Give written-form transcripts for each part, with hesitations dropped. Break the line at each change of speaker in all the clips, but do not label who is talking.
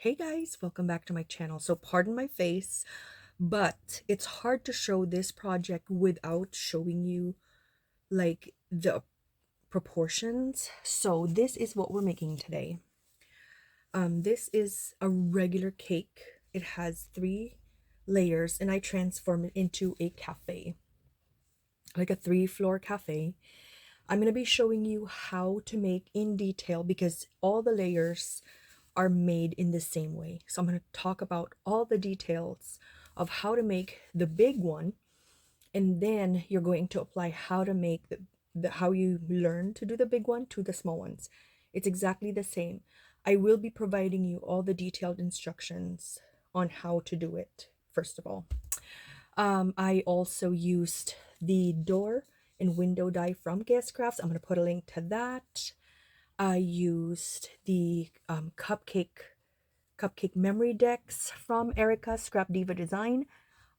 Hey guys, welcome back to my channel. So pardon my face, but it's hard to show this project without showing you like the proportions. So this is what we're making today. This is a regular cake. It has 3 layers and I transform it into a cafe, like a 3-floor cafe. I'm going to be showing you how to make in detail because all the layers are made in the same way. So I'm going to talk about all the details of how to make the big one, and then you're going to apply how to make the how you learn to do the big one to the small ones. It's exactly the same. I will be providing you all the detailed instructions on how to do it. First of all, I also used the door and window die from Guest Crafts. I'm going to put a link to that. I used the cupcake memory decks from Erica Scrap Diva Design.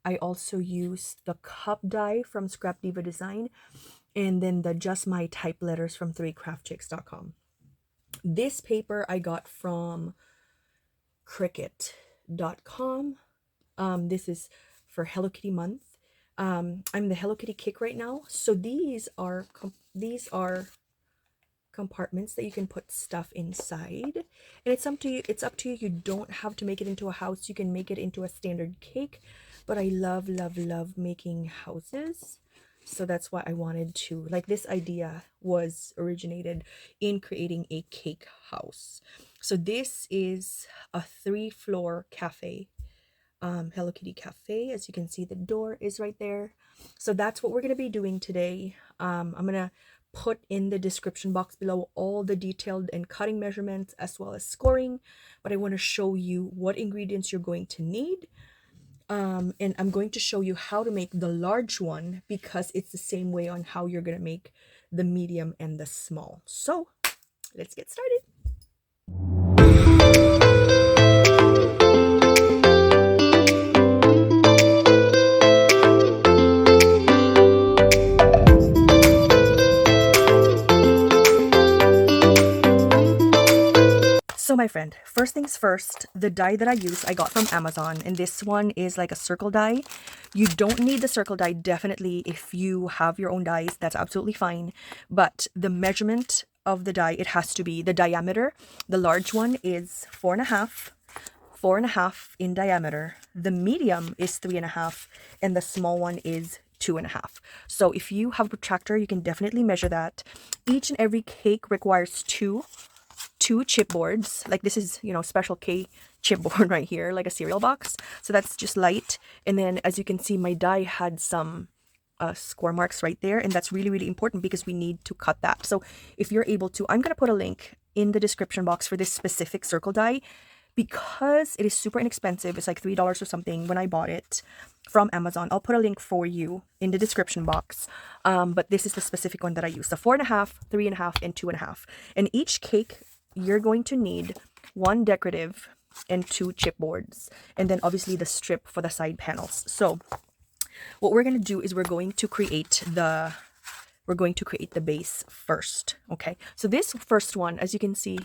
I also used the cup die from Scrap Diva Design, and then the Just My Type letters from 3craftchicks.com. This paper I got from Cricut.com. This is for Hello Kitty month. I'm the Hello Kitty kick right now, so these are compartments that you can put stuff inside, and it's up to you. You don't have to make it into a house. You can make it into a standard cake, but I love making houses, so that's why I wanted to, like, this idea was originated in creating a cake house. So this is a 3-floor cafe, Hello Kitty cafe. As you can see, the door is right there. So that's what we're going to be doing today. I'm going to put in the description box below all the detailed and cutting measurements as well as scoring, but I want to show you what ingredients you're going to need, and I'm going to show you how to make the large one because it's the same way on how you're going to make the medium and the small. So let's get started. So my friend, first things first, the die that I use I got from Amazon, and this one is like a circle die. You don't need the circle die, definitely. If you have your own dies, that's absolutely fine, but the measurement of the die, it has to be the diameter. The large one is 4.5 in diameter, the medium is 3.5, and the small one is 2.5. So if you have a protractor, you can definitely measure that. Each and every cake requires two chipboards. Like this is, special K chipboard right here, like a cereal box. So that's just light. And then as you can see, my die had some score marks right there, and that's really important because we need to cut that. So if you're able to, I'm going to put a link in the description box for this specific circle die because it is super inexpensive. It's like $3 or something when I bought it from Amazon. I'll put a link for you in the description box, but this is the specific one that I use, the 4.5, 3.5, and 2.5. And each cake you're going to need 1 decorative and 2 chipboards, and then obviously the strip for the side panels. So what we're going to do is we're going to create the base first. Okay, so this first one, as you can see,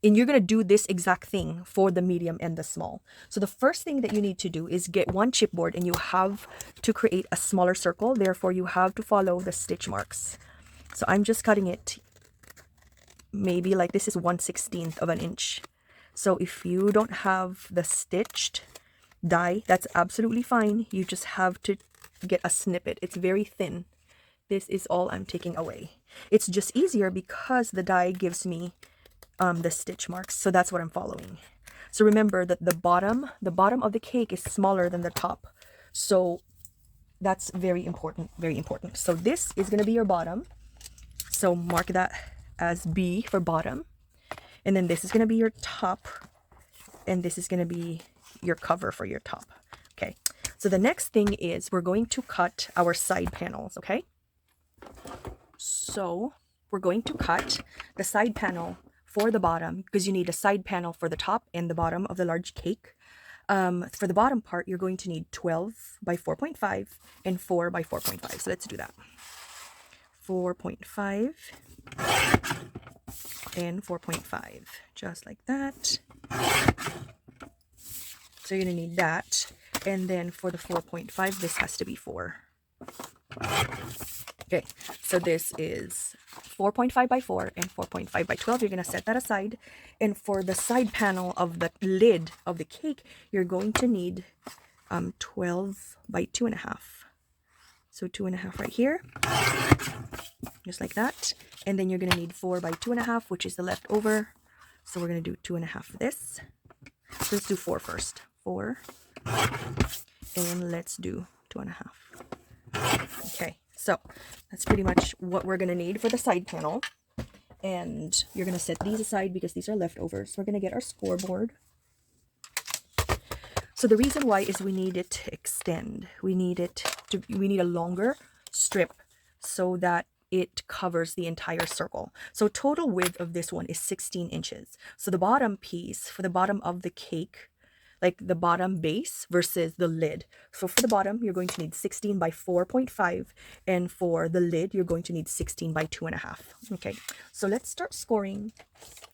and you're going to do this exact thing for the medium and the small. So the first thing that you need to do is get 1 chipboard, and you have to create a smaller circle. Therefore, you have to follow the stitch marks. So I'm just cutting it maybe like this is 1/16 of an inch. So if you don't have the stitched die, that's absolutely fine. You just have to get a snippet. It's very thin. This is all I'm taking away. It's just easier because the die gives me the stitch marks, so that's what I'm following. So remember that the bottom of the cake is smaller than the top, so that's very important. So this is going to be your bottom, so mark that as B for bottom, and then this is going to be your top, and this is going to be your cover for your top. Okay, so the next thing is we're going to cut our side panels. Okay, so we're going to cut the side panel for the bottom because you need a side panel for the top and the bottom of the large cake. For the bottom part, you're going to need 12 by 4.5 and 4 by 4.5. So let's do that. 4.5 and 4.5, just like that. So you're gonna need that. And then for the 4.5, this has to be 4. Okay, so this is 4.5 by 4 and 4.5 by 12. You're gonna set that aside. And for the side panel of the lid of the cake, you're going to need 12 by 2.5. So 2.5 right here, just like that. And then you're gonna need 4 by 2.5, which is the leftover. So we're gonna do 2.5 for this. So let's do 4 first. 4, and let's do 2.5. Okay, so that's pretty much what we're gonna need for the side panel. And you're gonna set these aside because these are leftovers. We're gonna get our scoreboard. So the reason why is we need it to extend. We need a longer strip so that it covers the entire circle. So total width of this one is 16 inches. So the bottom piece for the bottom of the cake, like the bottom base versus the lid. So for the bottom, you're going to need 16 by 4.5. And for the lid, you're going to need 16 by 2.5. Okay, so let's start scoring.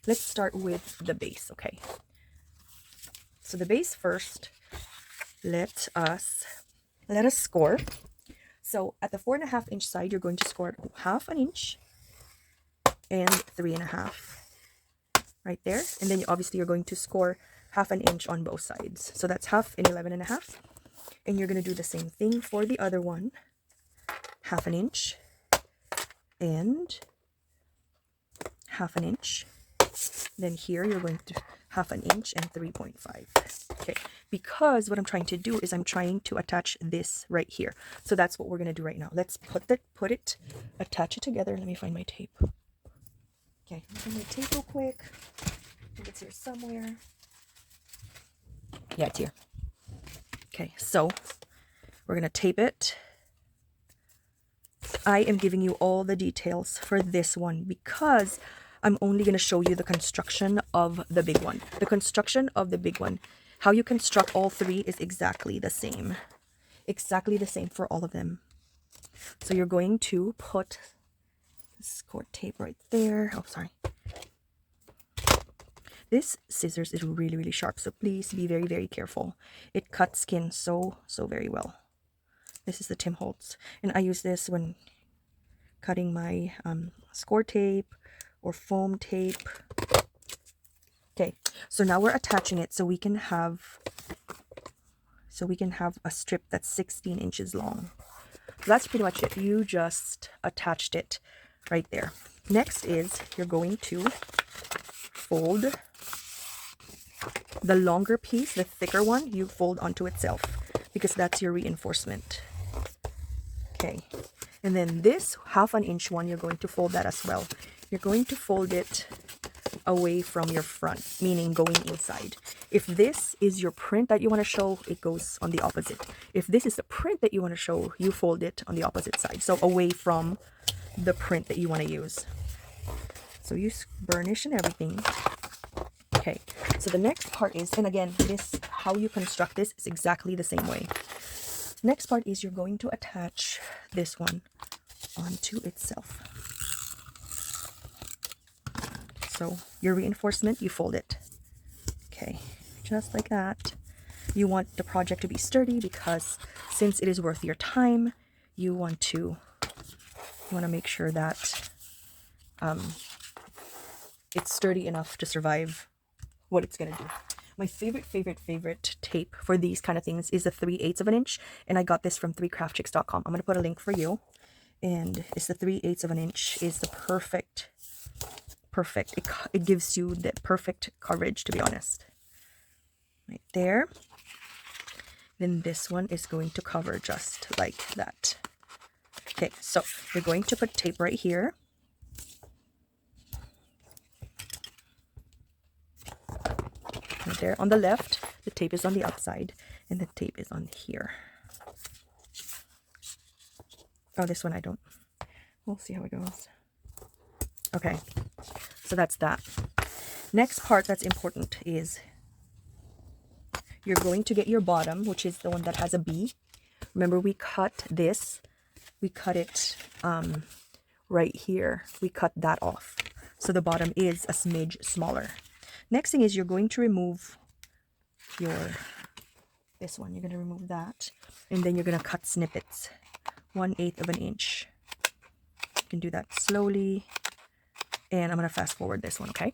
Let's start with the base, okay? So the base first, let us score. So at the 4.5 inch side, you're going to score 1/2 inch and 3.5 right there. And then obviously you're going to score 1/2 inch on both sides. So that's 1/2 and 11.5. And you're going to do the same thing for the other one. 1/2 inch and 1/2 inch. Then here you're going to 1/2 inch and 3.5. Okay, because what I'm trying to do is I'm trying to attach this right here. So that's what we're going to do right now. Let's attach it together. Let me find my tape. Okay, I'm going to find my tape real quick. I think it's here somewhere. Yeah, it's here. Okay, so we're going to tape it. I am giving you all the details for this one because I'm only going to show you the construction of the big one. The construction of the big one, how you construct all three is exactly the same. Exactly the same for all of them. So you're going to put this cord tape right there. Oh, sorry. This scissors is really, really sharp, so please be very, very careful. It cuts skin so very well. This is the Tim Holtz, and I use this when cutting my score tape or foam tape. Okay, so now we're attaching it so we can have a strip that's 16 inches long. So that's pretty much it. You just attached it right there. Next is you're going to fold the longer piece, the thicker one, you fold onto itself because that's your reinforcement. Okay, and then this 1/2 inch one, you're going to fold that as well. You're going to fold it away from your front, meaning going inside. If this is your print that you want to show, it goes on the opposite. If this is the print that you want to show, you fold it on the opposite side, so away from the print that you want to use. So use burnish and everything. Okay, so the next part is, and again, this, how you construct this is exactly the same way. Next part is you're going to attach this one onto itself. So your reinforcement, you fold it. Okay, just like that. You want the project to be sturdy because since it is worth your time, you want to make sure that it's sturdy enough to survive what it's gonna do. My favorite tape for these kind of things is a 3/8 inch, and I got this from 3craftchicks.com. I'm gonna put a link for you, and it's the 3/8 inch. Is the perfect. It gives you the perfect coverage, to be honest. Right there. Then this one is going to cover just like that. Okay, so you're going to put tape right here. Right there on the left, the tape is on the outside, and the tape is on here. Oh, this one I don't. We'll see how it goes. Okay, so that's that. Next part that's important is you're going to get your bottom, which is the one that has a B. Remember, we cut this. We cut it right here. We cut that off. So the bottom is a smidge smaller. Next thing is you're going to remove your this one, you're going to remove that, and then you're going to cut snippets 1/8 of an inch. You can do that slowly, and I'm going to fast forward this one, okay?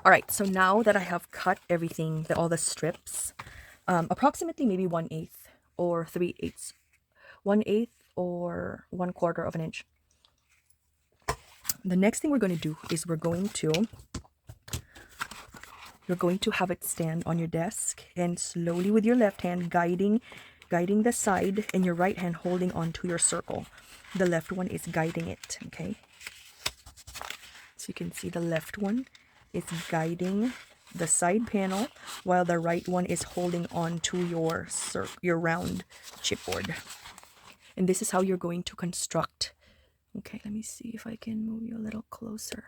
All right, so now that I have cut everything, all the strips, approximately maybe 1/8 or 3/8, 1/8 or 1/4 of an inch. The next thing we're going to do is you're going to have it stand on your desk, and slowly with your left hand guiding the side, and your right hand holding on to your circle. The left one is guiding it, okay? So you can see the left one is guiding the side panel, while the right one is holding on to your round chipboard. And this is how you're going to construct. Okay, let me see if I can move you a little closer.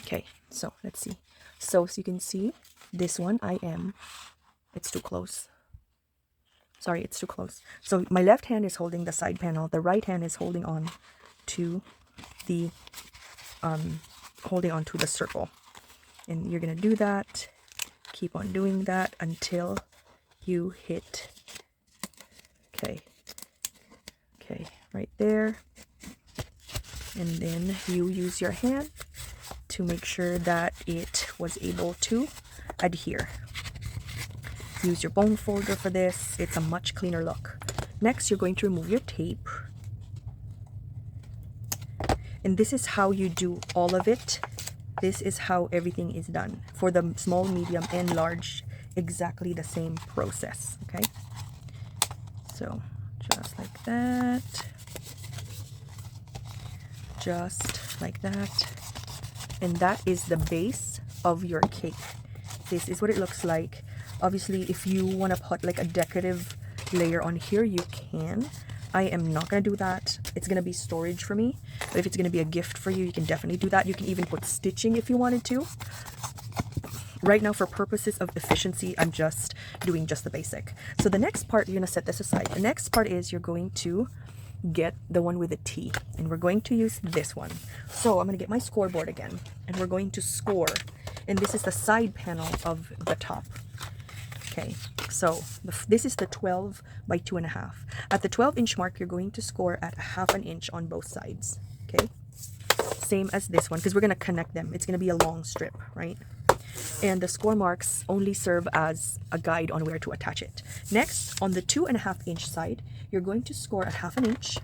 Okay, so let's see. So you can see this one, it's too close. Sorry, it's too close. So my left hand is holding the side panel. The right hand is holding on to the circle. And you're going to do that. Keep on doing that until you hit, okay, right there. And then you use your hand to make sure that it was able to adhere. Use your bone folder for this. It's a much cleaner look. Next, you're going to remove your tape. And this is how you do all of it. This is how everything is done. For the small, medium, and large, exactly the same process, okay? So, just like that. Just like that. And that is the base of your cake. This is what it looks like. Obviously, if you want to put like a decorative layer on here, you can. I am not going to do that. It's going to be storage for me. But if it's going to be a gift for you, you can definitely do that. You can even put stitching if you wanted to. Right now, for purposes of efficiency, I'm just doing just the basic. So the next part, you're going to set this aside. The next part is you're going to get the one with a T, and we're going to use this one. So I'm going to get my scoreboard again, and we're going to score. And this is the side panel of the top. Okay, so this is the 12 by 2.5. At the 12-inch mark, you're going to score at 1/2 inch on both sides. Okay, same as this one, because we're going to connect them. It's going to be a long strip, right? And the score marks only serve as a guide on where to attach it. Next, on the 2.5-inch side, you're going to score at 1/2 inch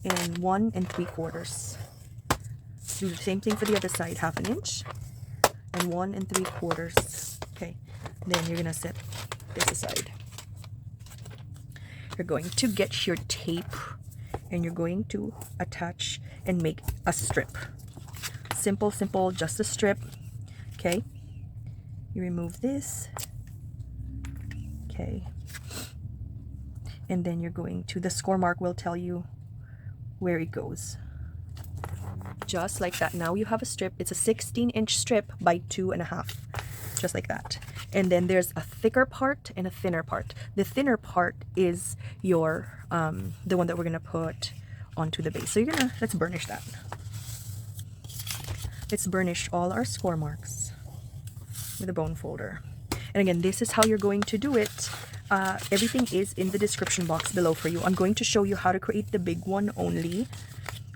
and 1 3/4. Do the same thing for the other side, 1/2 inch and 1 3/4. Okay, then you're gonna set this aside. You're going to get your tape, and you're going to attach and make a strip. Simple, just a strip. Okay, you remove this. Okay, and then you're going to, the score mark will tell you where it goes. Just like that. Now you have a strip. It's a 16-inch strip by 2.5, just like that. And then there's a thicker part and a thinner part. The thinner part is your the one that we're gonna put onto the base. So you're gonna, let's burnish that. Let's burnish all our score marks with a bone folder. And again, this is how you're going to do it. Everything is in the description box below for you. I'm going to show you how to create the big one only,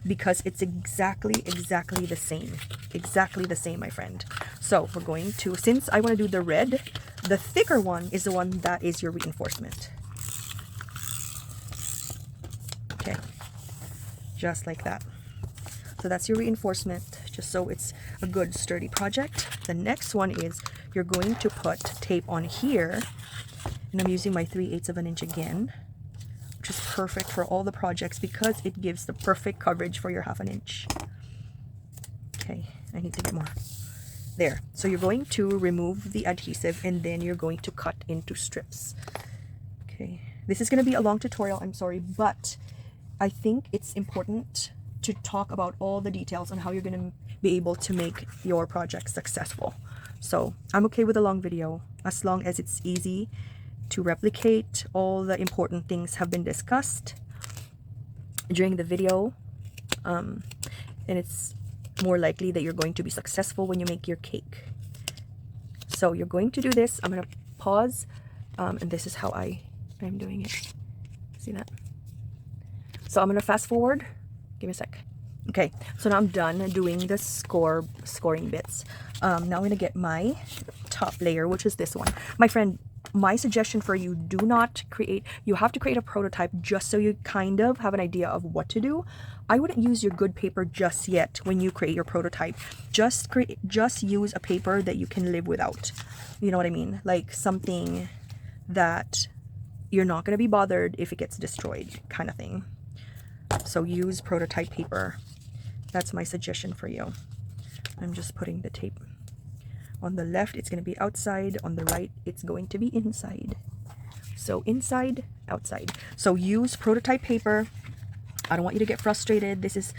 because it's exactly the same. Exactly the same, my friend. So we're going to, since I want to do the red, the thicker one is the one that is your reinforcement. Okay, just like that. So that's your reinforcement, just so it's a good sturdy project. The next one is you're going to put tape on here, and I'm using my 3/8 of an inch again, which is perfect for all the projects because it gives the perfect coverage for your 1/2 inch. Okay, I need to get more. There. So you're going to remove the adhesive, and then you're going to cut into strips. Okay, this is going to be a long tutorial, I'm sorry, but I think it's important to talk about all the details on how you're going to be able to make your project successful. So I'm okay with a long video as long as it's easy to replicate. All the important things have been discussed during the video, and it's more likely that you're going to be successful when you make your cake. So you're going to do this. I'm going to pause, and this is how I'm doing it. See that? So I'm going to fast forward. Give me a sec. Okay, so now I'm done doing the scoring bits. Now I'm going to get my top layer, which is this one. My friend, my suggestion for you, do not create, you have to create a prototype just so you kind of have an idea of what to do. I wouldn't use your good paper just yet when you create your prototype. Just use a paper that you can live without. You know what I mean? Like something that you're not going to be bothered if it gets destroyed, kind of thing. So use prototype paper. That's my suggestion for you. I'm just putting the tape. On the left, it's going to be outside. On the right, it's going to be inside. So inside, outside. So use prototype paper. I don't want you to get frustrated. This is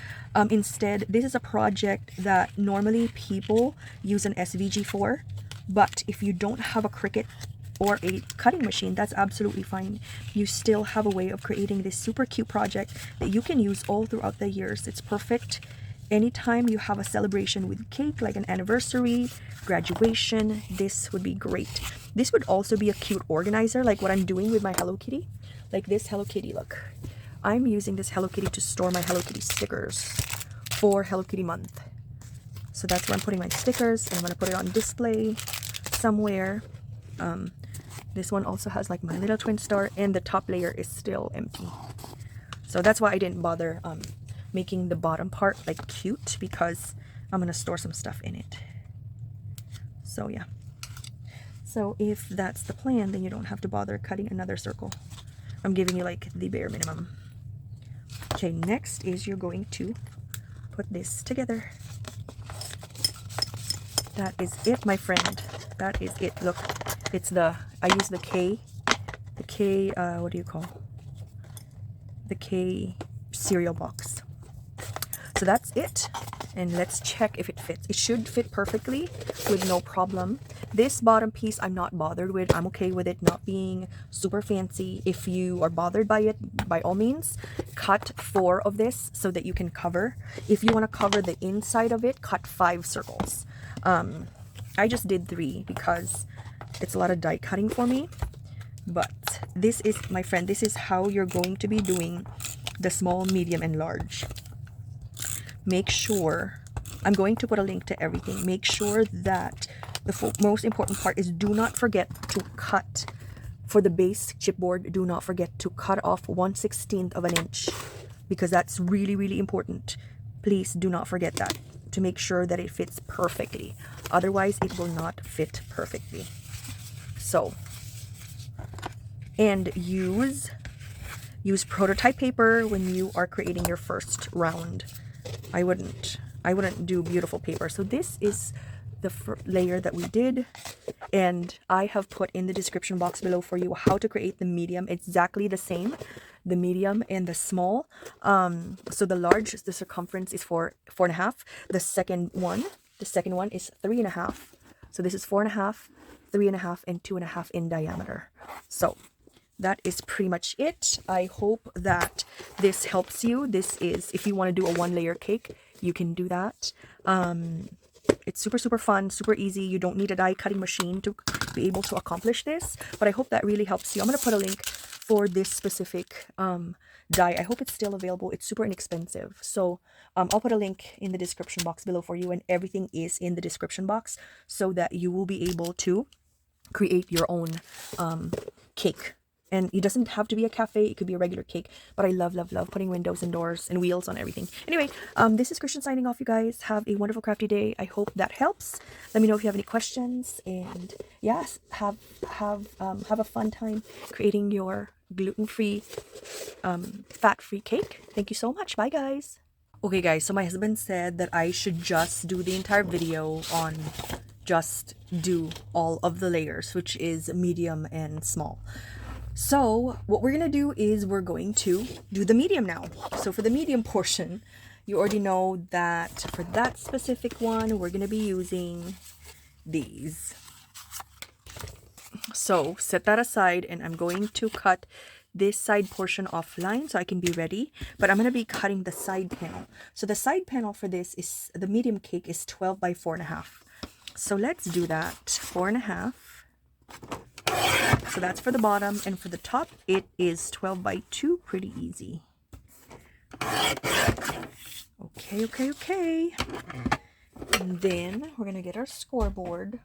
instead, this is a project that normally people use an SVG for. But if you don't have a Cricut or a cutting machine, that's absolutely fine. You still have a way of creating this super cute project that you can use all throughout the years. It's perfect anytime you have a celebration with cake, like an anniversary, graduation. This would be great. This would also be a cute organizer, like what I'm doing with my Hello Kitty. Like this Hello Kitty, look. I'm using this Hello Kitty to store my Hello Kitty stickers for Hello Kitty month. So that's where I'm putting my stickers, and I'm going to put it on display somewhere. This one also has like my little twin star, and the top layer is still empty. So that's why I didn't bother making the bottom part like cute, because I'm going to store some stuff in it. So yeah. So if that's the plan, then you don't have to bother cutting another circle. I'm giving you like the bare minimum. Okay, next is you're going to put this together. That is it, my friend. That is it. Look, it's I use the K, what do you call? The K cereal box. So that's it. And let's check if it fits. It should fit perfectly with no problem. This bottom piece I'm not bothered with. I'm okay with it not being super fancy. If you are bothered by it, by all means, cut 4 of this so that you can cover. If you want to cover the inside of it, cut 5 circles. I just did 3 because it's a lot of die cutting for me. But this is, my friend, this is how you're going to be doing the small, medium, and large. Make sure, I'm going to put a link to everything. Make sure that the most important part is do not forget to cut for the base chipboard. Do not forget to cut off 1/16 of an inch, because that's really, really important. Please do not forget that, to make sure that it fits perfectly. Otherwise, it will not fit perfectly. So, and use prototype paper when you are creating your first round. I wouldn't do beautiful paper. So this is the layer that we did, and I have put in the description box below for you how to create the medium. Exactly the same, the medium and the small. So the large, the circumference is 4.5. The second one is 3.5. So this is 4.5, 3.5, and 2.5 in diameter. So that is pretty much it. I hope that this helps you. This is, if you want to do a 1-layer cake, you can do that. It's super, super fun, super easy. You don't need a die cutting machine to be able to accomplish this. But I hope that really helps you. I'm going to put a link for this specific die. I hope it's still available. It's super inexpensive. So I'll put a link in the description box below for you, and everything is in the description box so that you will be able to create your own cake. And it doesn't have to be a cafe. It could be a regular cake. But I love, love, love putting windows and doors and wheels on everything. Anyway, this is Christian signing off, you guys. Have a wonderful crafty day. I hope that helps. Let me know if you have any questions. And yes, have a fun time creating your gluten-free, fat-free cake. Thank you so much. Bye, guys. Okay, guys. So my husband said that I should just do the entire video on just do all of the layers, which is medium and small. So what we're going to do is we're going to do the medium now. So for the medium portion, you already know that for that specific one, we're going to be using these. So set that aside, and I'm going to cut this side portion offline so I can be ready. But I'm going to be cutting the side panel. So the side panel for this is, the medium cake is 12 by 4.5. So let's do that. 4.5. So that's for the bottom, and for the top it is 12 by 2. Pretty easy. Okay. And then we're gonna get our scoreboard.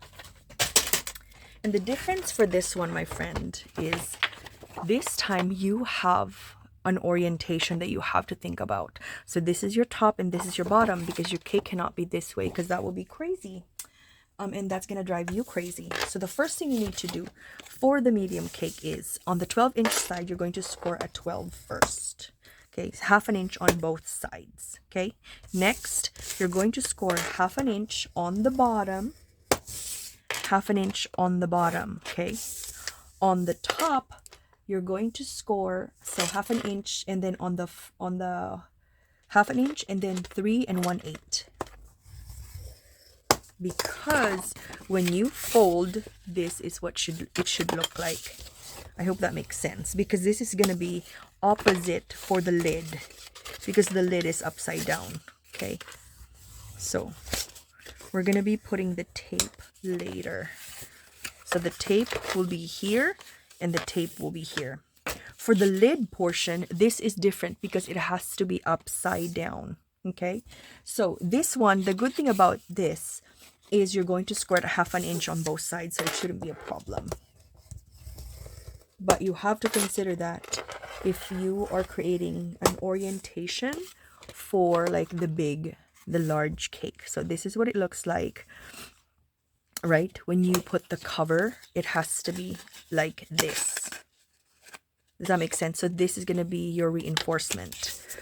And the difference for this one, my friend, is this time you have an orientation that you have to think about. So this is your top and this is your bottom, because your cake cannot be this way, because that will be crazy. And that's gonna drive you crazy. So the first thing you need to do for the medium cake is, on the 12-inch side, you're going to score a 12 first. Okay, 1/2 inch on both sides. Okay, next you're going to score 1/2 inch on the bottom, 1/2 inch on the bottom. Okay, on the top you're going to score, so 1/2 inch, and then on the 1/2 inch, and then 3 1/8. Because when you fold, this is what it should look like. I hope that makes sense, because this is going to be opposite for the lid, because the lid is upside down. Okay, so we're going to be putting the tape later. So the tape will be here and the tape will be here. For the lid portion, this is different because it has to be upside down. Okay, so this one, the good thing about this is you're going to score at 1/2 inch on both sides, so it shouldn't be a problem. But you have to consider that if you are creating an orientation for like the large cake. So this is what it looks like, right? When you put the cover, it has to be like this. Does that make sense? So this is going to be your reinforcement.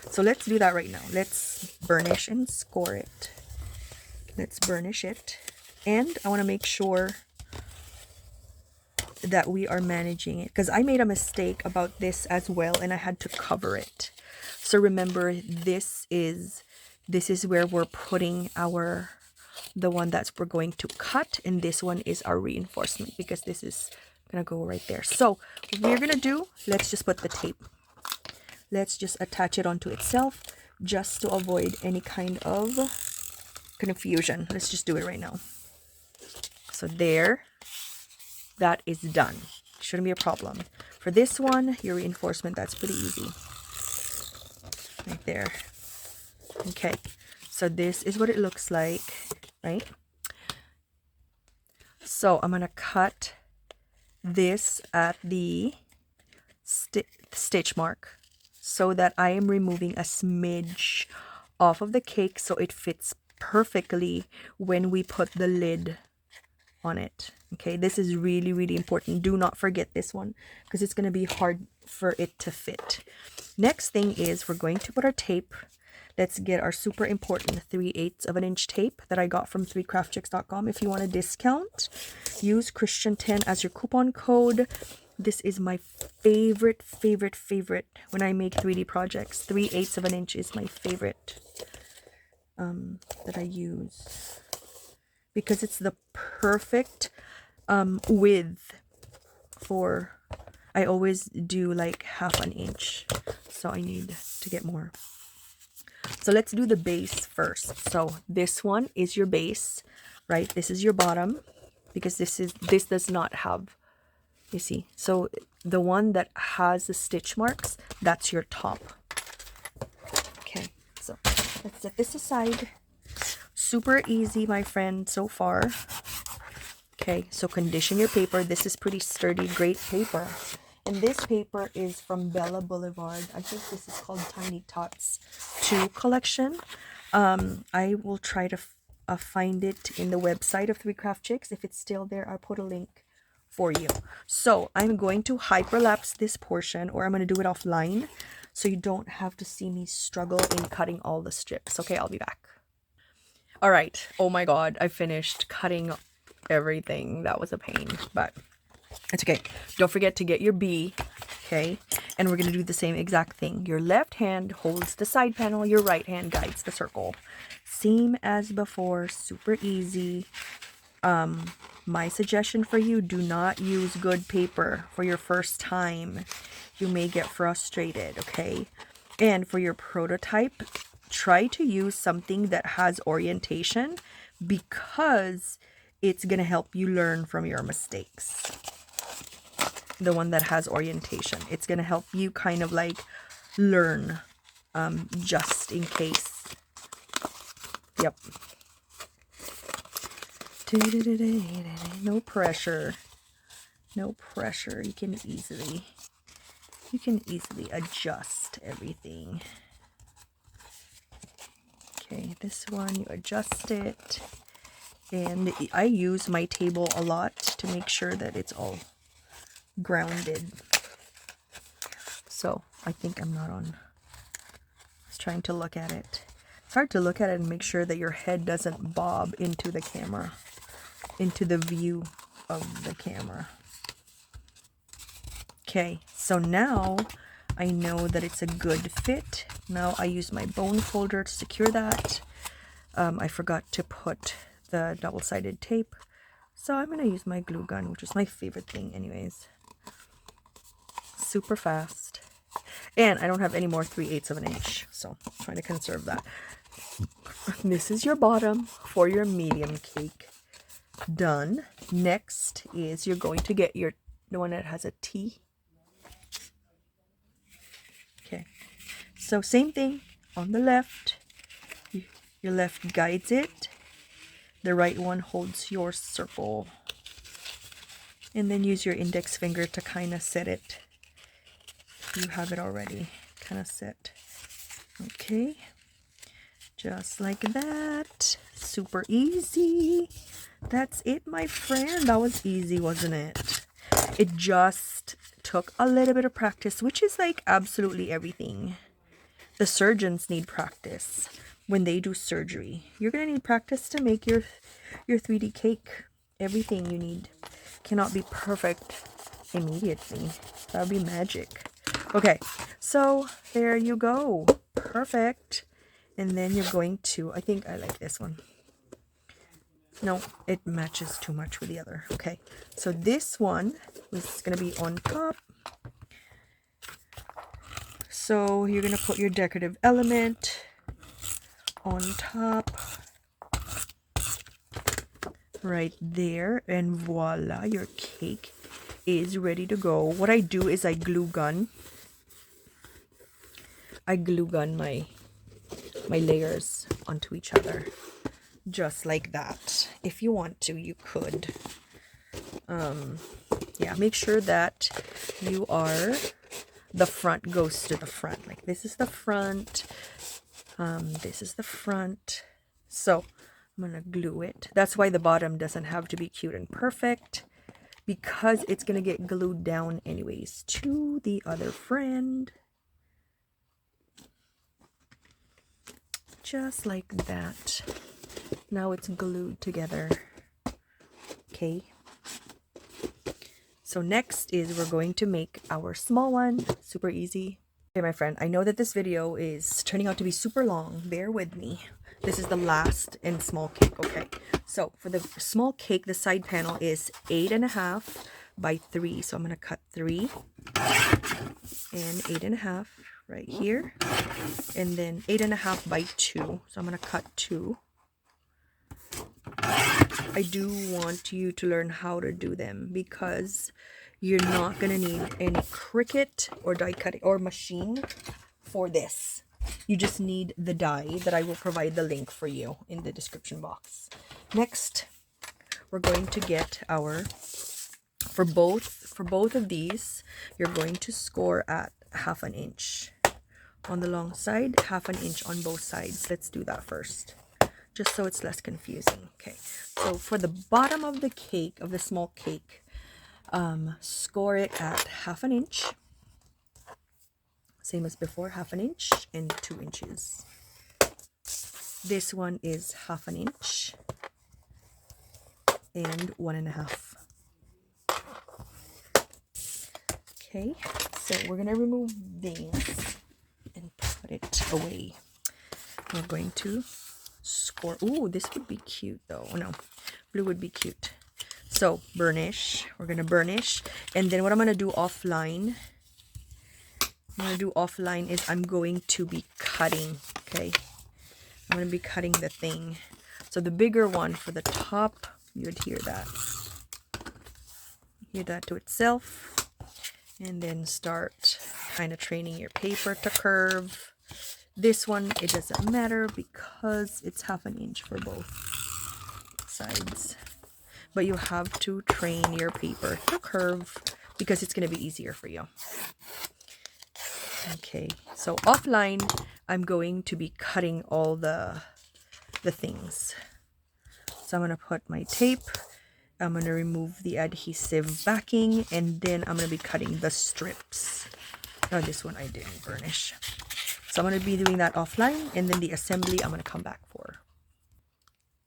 So let's do that right now. Let's burnish and score it. Let's burnish it. And I want to make sure that we are managing it, because I made a mistake about this as well, and I had to cover it. So remember, this is where we're putting the one that's we're going to cut, and this one is our reinforcement, because this is gonna go right there. So what we're gonna do, let's just put the tape. Let's just attach it onto itself, just to avoid any kind of confusion. Let's just do it right now. So there, that is done. Shouldn't be a problem. For this one, your reinforcement, that's pretty easy. Right there. Okay, so this is what it looks like, right? So I'm gonna cut this at the stitch mark, so that I am removing a smidge off of the cake, so it fits perfectly when we put the lid on it. Okay, this is really, really important. Do not forget this one, because it's going to be hard for it to fit. Next thing is we're going to put our tape. Let's get our super important 3/8 of an inch tape that I got from 3craftchicks.com. If you want a discount, use Christian10 as your coupon code. This is my favorite when I make 3D projects. 3/8 of an inch is my favorite that I use, because it's the perfect width for, I always do like 1/2 inch, so I need to get more. So let's do the base first. So this one is your base, right? This is your bottom, because this does not have, you see, so the one that has the stitch marks, that's your top. Okay, so let's set this aside. Super easy, my friend, so far. Okay, so condition your paper. This is pretty sturdy, great paper. And this paper is from Bella Boulevard. I think this is called Tiny Tots 2 collection. I will try to find it in the website of 3CraftChicks. If it's still there, I'll put a link for you. So I'm going to hyperlapse this portion, or I'm going to do it offline, so you don't have to see me struggle in cutting all the strips. Okay, I'll be back. All right. Oh my God, I finished cutting everything. That was a pain, but it's okay. Don't forget to get your B. Okay, and we're going to do the same exact thing. Your left hand holds the side panel, your right hand guides the circle. Same as before, super easy. My suggestion for you, do not use good paper for your first time. You may get frustrated, okay? And for your prototype, try to use something that has orientation, because it's gonna help you learn from your mistakes. The one that has orientation, it's gonna help you kind of like learn, just in case. Yep. No pressure. No pressure. You can easily adjust everything. Okay, this one, you adjust it. And I use my table a lot to make sure that it's all grounded. So I think I'm not on. I was trying to look at it. It's hard to look at it and make sure that your head doesn't bob into the camera, into the view of the camera. Okay, so now I know that it's a good fit. Now I use my bone folder to secure that. I forgot to put the double-sided tape, so I'm gonna use my glue gun, which is my favorite thing anyways. Super fast, and I don't have any more 3/8 of an inch, so I'm trying to conserve that. This is your bottom for your medium cake. Done. Next is you're going to get the one that has a T. Okay, so same thing on the left. Your left guides it. The right one holds your circle. And then use your index finger to kind of set it. You have it already kind of set. Okay. Just like that. Super easy. That's it, my friend. That was easy, wasn't it? It just took a little bit of practice, which is like absolutely everything. The surgeons need practice. When they do surgery, you're gonna need practice to make your 3D cake. Everything you need cannot be perfect immediately. That would be magic. Okay, so there you go. Perfect. And then you're going to, I think I like this one. No, it matches too much with the other. Okay, so this one is gonna be on top. So you're gonna put your decorative element on top right there, and voila, your cake is ready to go. What I do is I glue gun my layers onto each other, just like that. If you want to, you could. Yeah, make sure that the front goes to the front. Like this is the front. This is the front. So I'm gonna glue it. That's why the bottom doesn't have to be cute and perfect, because it's gonna get glued down anyways to the other friend. Just like that. Now it's glued together. Okay. So next is we're going to make our small one. Super easy. Okay, my friend, I know that this video is turning out to be super long. Bear with me. This is the last and small cake. Okay, so for the small cake, the side panel is 8.5 by 3. So I'm going to cut 3 and 8.5 right here. And then 8.5 by 2. So I'm going to cut 2. I do want you to learn how to do them, because you're not going to need any Cricut or die cutting or machine for this. You just need the die that I will provide the link for you in the description box. Next, we're going to get our, for both of these, you're going to score at 1/2 inch on the long side, 1/2 inch on both sides. Let's do that first, just so it's less confusing. Okay, so for the bottom of the cake, of the small cake, score it at 1/2 inch. Same as before, 1/2 inch and 2 inches. This one is 1/2 inch and 1.5. Okay, so we're gonna remove this and put it away. We're going to score. Ooh, this would be cute though. Oh no, blue would be cute. So burnish. We're gonna burnish, and then what I'm gonna do offline. Is I'm going to be cutting. Okay, I'm gonna be cutting the thing. So the bigger one for the top you adhere that to itself, and then start kind of training your paper to curve. This one, it doesn't matter because it's 1/2 inch for both sides, but you have to train your paper to curve because it's going to be easier for you. Okay, so offline, I'm going to be cutting all the things. So I'm going to put my tape, I'm going to remove the adhesive backing, and then I'm going to be cutting the strips. Now this one I didn't burnish. So I'm going to be doing that offline, and then the assembly I'm going to come back for.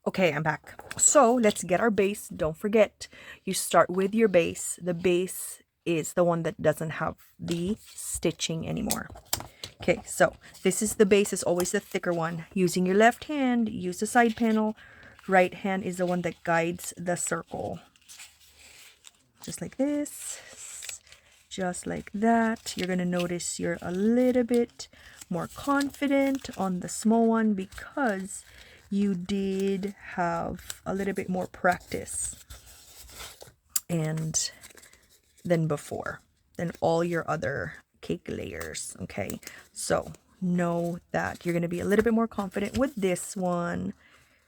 Okay, I'm back. So let's get our base. Don't forget, you start with your base. The base is the one that doesn't have the stitching anymore. Okay, so this is the base, is always the thicker one. Using your left hand, use the side panel. Right hand is the one that guides the circle. Just like this. Just like that. You're going to notice you're a little bit more confident on the small one because you did have a little bit more practice and than before, than all your other cake layers. Okay, so know that you're going to be a little bit more confident with this one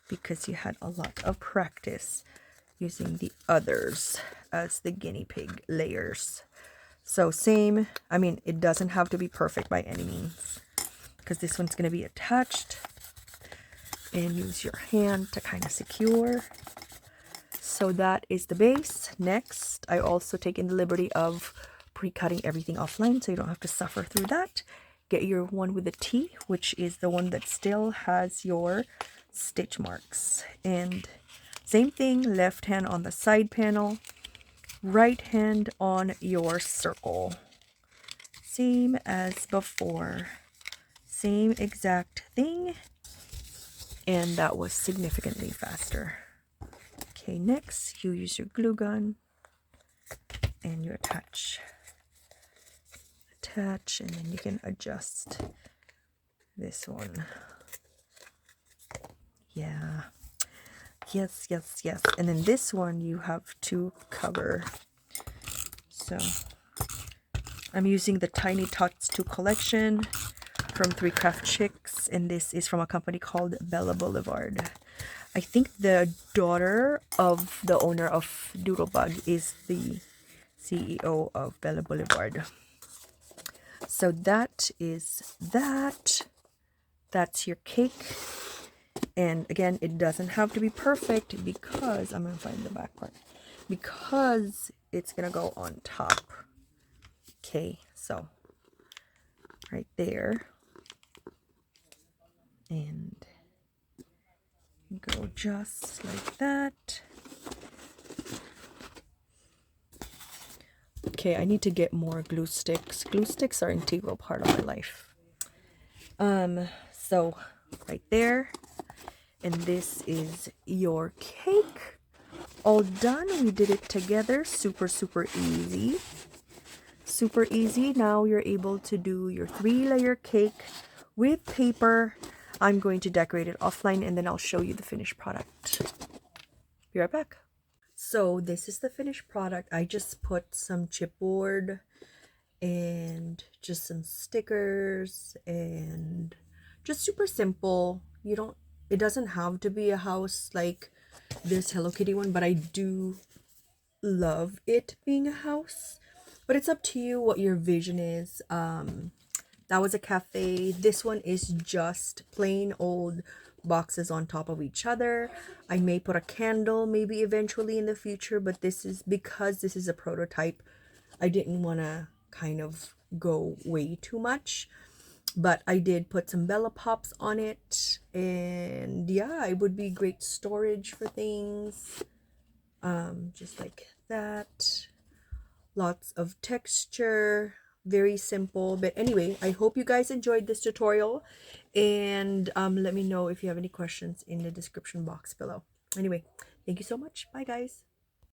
because you had a lot of practice using the others as the guinea pig layers. So same, I mean, it doesn't have to be perfect by any means because this one's going to be attached, and use your hand to kind of secure. So that is the base. Next, I also taken the liberty of pre-cutting everything offline so you don't have to suffer through that. Get your one with the T, which is the one that still has your stitch marks. And same thing, left hand on the side panel, right hand on your circle. Same as before. Same exact thing. And that was significantly faster. Okay, next you use your glue gun and you attach, and then you can adjust this one. Yeah, yes, and then this one you have to cover. So I'm using the Tiny Tots 2 collection from 3 Craft Chicks, and this is from a company called BLVD. I think the daughter of the owner of Doodlebug is the CEO of BLVD. So that is that. That's your cake. And again, it doesn't have to be perfect because I'm going to find the back part. Because it's going to go on top. Okay, so right there. And go just like that. Okay, I need to get more glue sticks. Glue sticks are an integral part of my life. So right there, and this is your cake. All done. We did it together. Super easy. Super easy. Now you're able to do your 3-layer cake with paper. I'm going to decorate it offline and then I'll show you the finished product. Be right back. So this is the finished product. I just put some chipboard and just some stickers and just super simple. It doesn't have to be a house like this Hello Kitty one, but I do love it being a house. But it's up to you what your vision is. That was a cafe. This one is just plain old boxes on top of each other. I may put a candle maybe eventually in the future, but this is because this is a prototype. I didn't want to kind of go way too much, but I did put some Bella Pops on it, and yeah, it would be great storage for things, just like that. Lots of texture, very simple. But anyway, I hope you guys enjoyed this tutorial, and let me know if you have any questions in the description box below. Anyway, thank you so much. Bye guys.